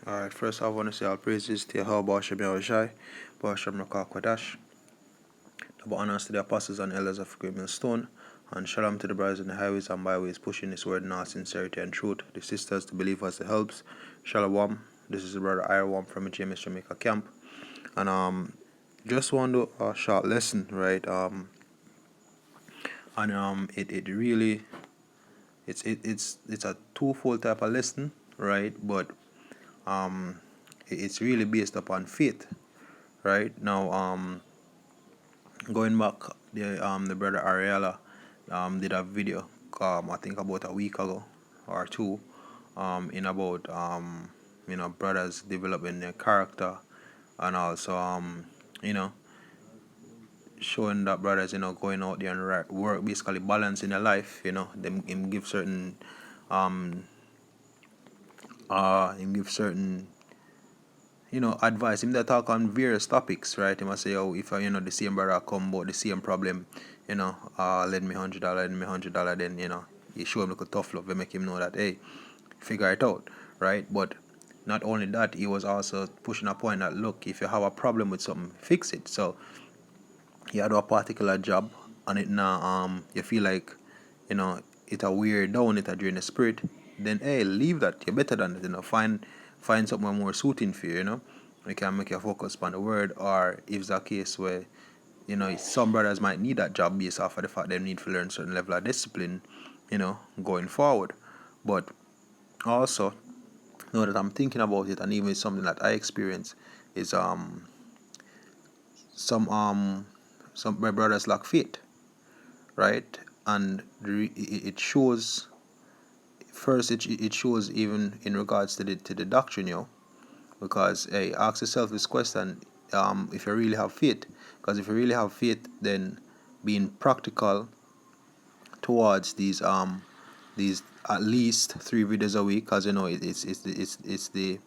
Alright, first I want to say all praises to Yahweh Shem Yahushai, Bashem Rakah Kwadash, double honors to the apostles and elders of Great Millstone, and shalom to the brothers in the highways and byways pushing this word in all sincerity and truth, the sisters, the believers, the helps. Shalom, this is the brother Iron from James Jamaica camp, and just want to do a short lesson, right? It really it's a twofold type of lesson, right? But it's really based upon faith, right? Now going back, the brother Ariella did a video I think about a week ago or two, in about brothers developing their character, and also you know showing that brothers going out there and work, basically balancing their life, them him give certain him give certain advice. Him that talk on various topics, right? He must say, oh, if the same brother come about the same problem, lend me $100, lend me $100, then you show him like a tough love, and make him know that, hey, figure it out, right? But not only that, he was also pushing a point that, look, if you have a problem with something, fix it. So you do a particular job and it now you feel like it a wear down, it a drain the spirit, then hey, leave that. You're better than that. Find something more suiting for you. You can make you focus on the word, or if it's a case where some brothers might need that job based off of the fact they need to learn certain level of discipline, going forward. But also, now that I'm thinking about it, and even something that I experience is some my brothers lack faith, right? And it shows. First, it shows even in regards to the doctrine, because hey, ask yourself this question: if you really have faith, because if you really have faith, then being practical towards these at least 3 videos a week, because it's the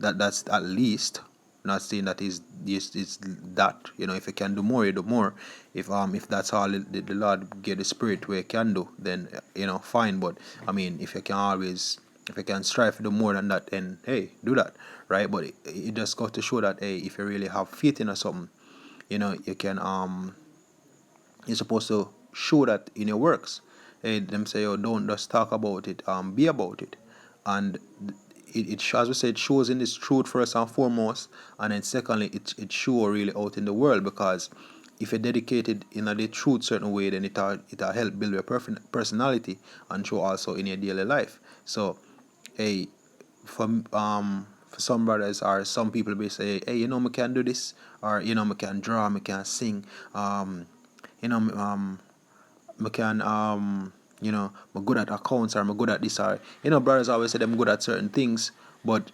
that's at least, not saying that is this is that, if you can do more, you do more. If that's all the Lord get the spirit where you can do, then fine. But I mean, if you can strive to do more than that, then hey, do that, right? But it just got to show that, hey, if you really have faith in something, you can you're supposed to show that in your works. Hey, them say, oh, don't just talk about it, be about it. And as we said, it shows in this truth first and foremost, and then secondly, it show really out in the world, because if you're dedicated in the truth certain way, then it'll help build your personality and show also in your daily life. So, hey, for some brothers or some people, they say, hey, me can do this, or me can draw, me can sing, me can I'm good at accounts, or I'm good at this, or brothers always say them good at certain things, but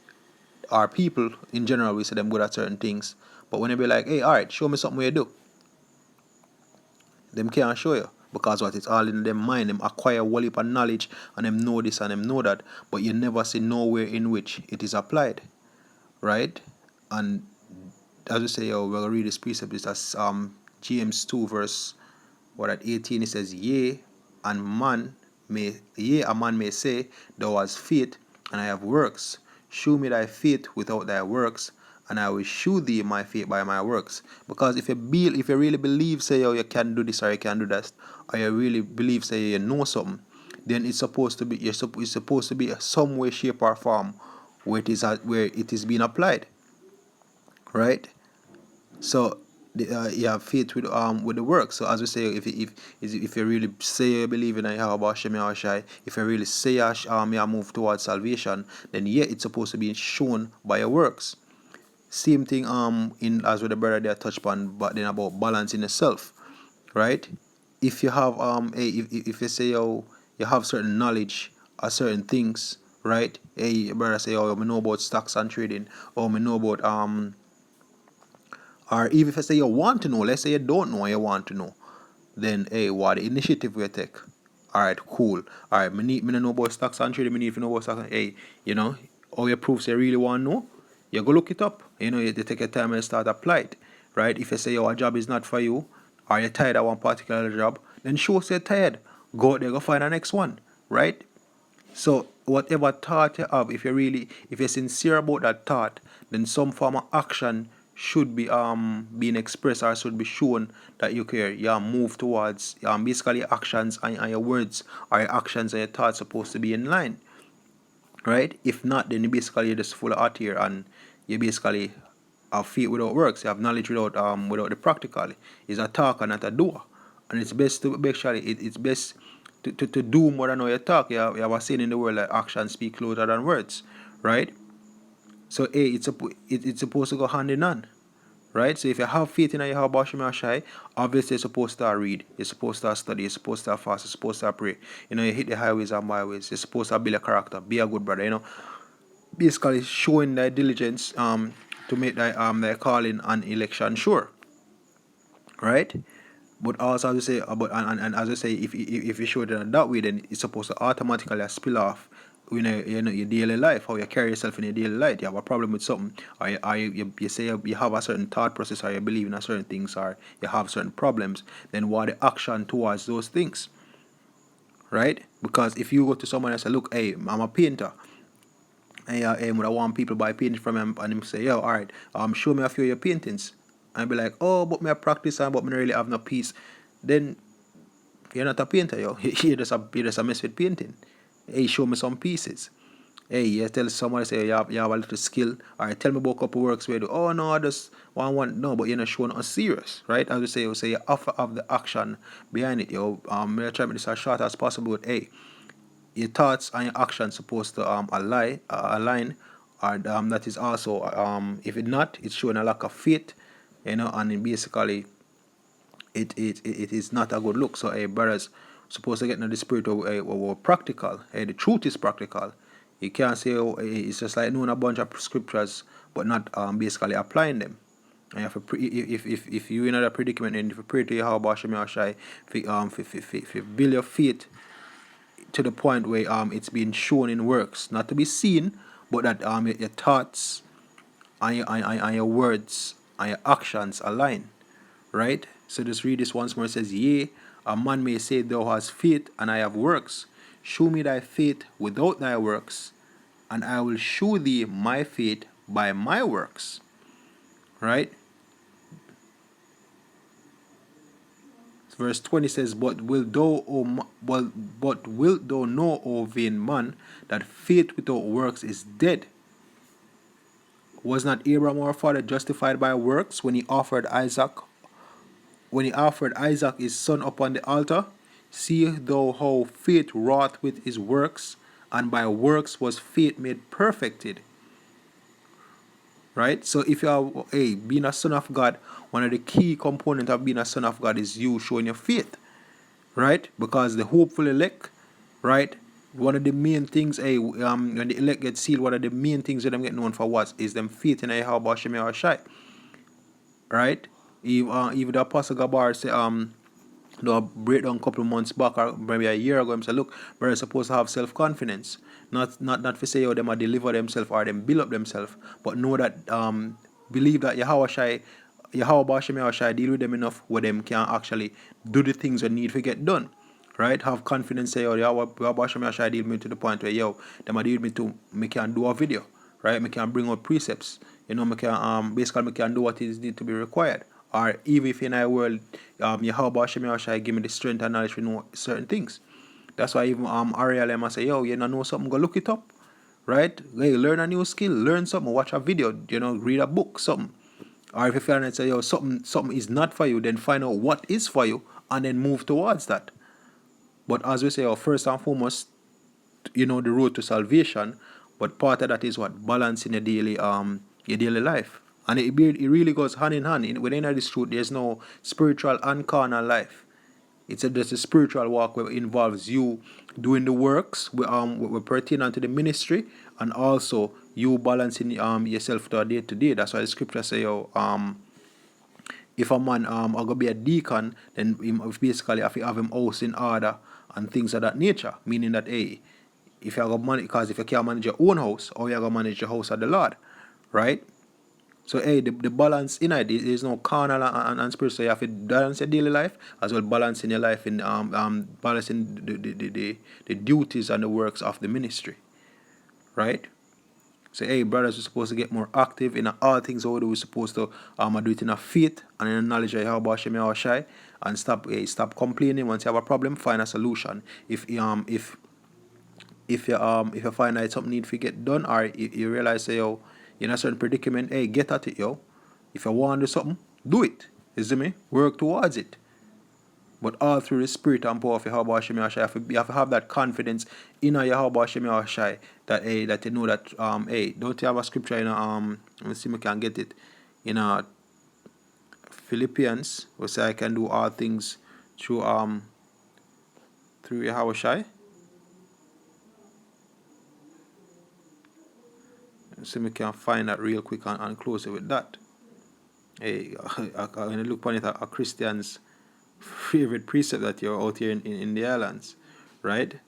our people in general, we say them good at certain things, but when they be like, hey, alright, show me something where you do, them can't show you, because what, it's all in them mind. Them acquire a whole heap of knowledge, and them know this and them know that, but you never see nowhere in which it is applied, right? And as we say, we're gonna read this precept. It's as James 2 verse at 18. It says, yea, a man may say, thou hast faith, and I have works. Shew me thy faith without thy works, and I will shew thee my faith by my works. Because if you really believe, say, you can do this or you can do that, or you really believe, say, you know something, then it's supposed to be some way, shape, or form where it is being applied, right? So you have faith with the work. So as we say, if you really say you believe in Yahweh Shem Yahushai, if you really say you move towards salvation, then it's supposed to be shown by your works. Same thing in as with the brother there touched upon, but then about balancing yourself, right? If you have if you say you have certain knowledge or certain things, right? Hey, your brother say, oh, I know about stocks and trading, or I know about or even if I say you want to know, let's say you don't know and you want to know, then hey, what the initiative we take? Alright, cool. Alright, me know about stocks and trading, me need to know about stocks and, hey, all your proofs you really want to know, you go look it up. You take your time and start apply it. Right? If you say your job is not for you, or you're tired of one particular job, then show us you're tired. Go out there, go find the next one. Right? So whatever thought you have, if you're sincere about that thought, then some form of action should be being expressed or should be shown that you care. You move towards basically your actions and your words or your actions and your thoughts supposed to be in line, right? If not, then you're just full of hot air and you basically have faith without works. You have knowledge without the practical. It's a talker, not a doer. And it's best to actually it's best to do more than how you talk. You have a saying in the world that actions speak louder than words, right? So it's supposed to go hand in hand, right? So if you have faith in Yahweh Shem Shai, obviously you're supposed to read, you're supposed to study, you're supposed to fast, you're supposed to pray. You hit the highways and byways, you're supposed to build a character, be a good brother, basically showing their diligence to make their calling and election sure, right? But also, as I say, and as I say, if you show it in that way, then it's supposed to automatically spill off, your daily life, how you carry yourself in your daily life. You have a problem with something, or you say you have a certain thought process, or you believe in a certain things, or you have certain problems. Then what the action towards those things, right? Because if you go to someone and say, look, hey, I'm a painter. And I want people buy painting from him, and him say, yo, all right, show me a few of your paintings. And be like, oh, but me I practice and but me really have no peace. Then you're not a painter, yo. You're just a mess with painting. Hey, show me some pieces. Hey, you tell somebody say you have a little skill. All right, tell me about a couple works where you do. Oh no, I just want no, but you're not showing us serious, right? As we say you have to have the action behind it, yo. Me try to make this as short as possible. But hey, your thoughts and your actions supposed to align, or that is also if it not, it's showing a lack of faith, and it basically it is not a good look. So brothers supposed to get into the spirit of practical. The truth is practical. You can't say it's just like knowing a bunch of scriptures but not basically applying them. And if you in a predicament, and if you pray to Yahweh Shem Yahshai, if you build your faith to the point where it's being shown in works, not to be seen, but that your thoughts and your words and your actions align, right? So just read this once more. It says, yea, a man may say, thou hast faith, and I have works. Show me thy faith without thy works, and I will show thee my faith by my works, right? Verse 20 says, but wilt thou know, O vain man, that faith without works is dead? Was not Abraham our father justified by works when he offered Isaac his son upon the altar? See thou how faith wrought with his works, and by works was faith made perfected. Right? So if you are being a son of God, one of the key components of being a son of God is you showing your faith. Right? Because the hopeful elect, right? One of the main things, when the elect get sealed, one of the main things that them get known for what is them faith in Yahweh Shem Yahshai. Right? Even the Apostle Gabar say break down a couple of months back or maybe a year ago, him say, look, we're supposed to have self-confidence. Not for say them deliver themselves or them build up themselves, but know that believe that Yahweh Shem Yahshai deal with them enough where them can actually do the things that need to get done. Right? Have confidence, say, Yahweh Shem Yahshai deal with me to the point where them deal with me to me can do a video. Right? Me can bring out precepts. Me can basically me can do what is need to be required. Or even if in our world, Yahweh Shem Yahshai give me the strength and knowledge to know certain things. That's why even Ariel I say, you know something, go look it up. Right? Hey, learn a new skill, learn something, watch a video, read a book, something. Or if you feel and say, something is not for you, then find out what is for you and then move towards that. But as we say, first and foremost, the road to salvation, but part of that is what? Balancing your daily life. And it really goes hand in hand. Within this truth, there's no spiritual and carnal life. It's just a spiritual walk where it involves you doing the works we pertain to the ministry, and also you balancing yourself to a day to day. That's why the scripture say, if a man are gonna be a deacon, then basically if you have him house in order and things of that nature, meaning that if you have money, because if you can't manage your own house, or you have to manage your house of the Lord, right? So the balance in it is no carnal and spiritual. So you have to balance your daily life as well balancing your life in balancing the duties and the works of the ministry. right? So, hey, brothers, we're supposed to get more active in all things. What we're supposed to do it in a faith and in the knowledge of Yahweh Shem Yahweh Shai, and stop complaining. Once you have a problem, find a solution. If you find that something need to get done, or you realize say, yo, you're in a certain predicament, hey, get at it, yo. If you want to do something, do it. You see me? Work towards it. But all through the spirit and power of Yahweh Hashem Yahshai, you have to have that confidence in Yahweh Hashem Yahshai that that you know that don't you have a scripture in let me see if I can get it in Philippians where say I can do all things through Yahweh Shai. See if I can find that real quick and close it with that. Hey, when I look upon it, a Christian's favorite precept that you're out here in the islands, right?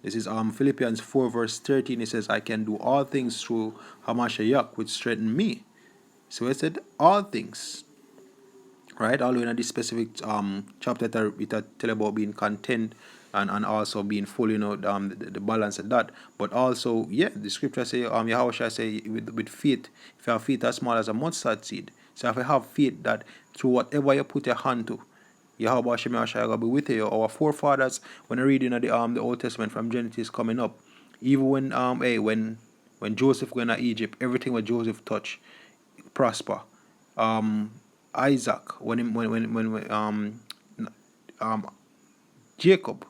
This is Philippians 4 verse 13. It says, I can do all things through Hamashiach, which strengthen me. So it said all things, right? Although in this specific chapter it tell about being content and also being full, the balance of that. But also, yeah, the scripture say, Yahweh shall say with faith, if you have faith as small as a mustard seed. So if you have faith that through whatever you put your hand to, Yahweh Hashem Yahshai will be with you. Our forefathers, when I read in the Old Testament from Genesis coming up, even when Joseph went to Egypt, everything what Joseph touched prosper. Isaac, when Jacob,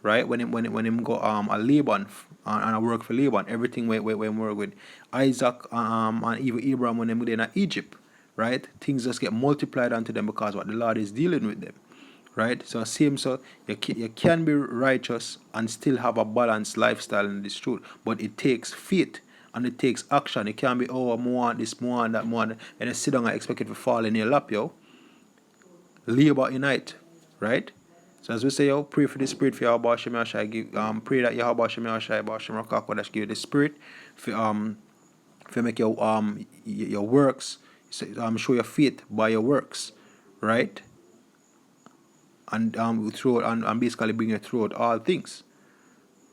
right? When him go a Laban and I work for Laban, everything when work with Isaac and even Abraham when them in Egypt, right? Things just get multiplied unto them because what the Lord is dealing with them. Right, so you can be righteous and still have a balanced lifestyle in this truth, but it takes faith and it takes action. It can't be I want this, more and that, more and you sit down and expect it to fall in your lap, yo. Labor in it, right? So as we say, yo, pray for the spirit for Yahweh Shem Yahshai. Give pray that Yahweh Shem Yahshai, Shem Rakakwa, give you the spirit for make your works, show your faith by your works, right? And and basically bring you throughout all things,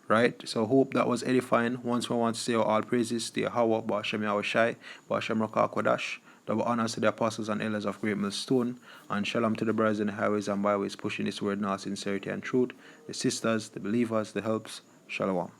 right? So hope that was edifying. Once we want to say all praises to Yahweh, Ba'ashem Yahushai, Ba'ashem Rakakwa, double honors to the apostles and elders of Great Millstone, and shalom to the brothers in the highways and byways pushing this word in all sincerity and truth, the sisters, the believers, the helps. Shalom.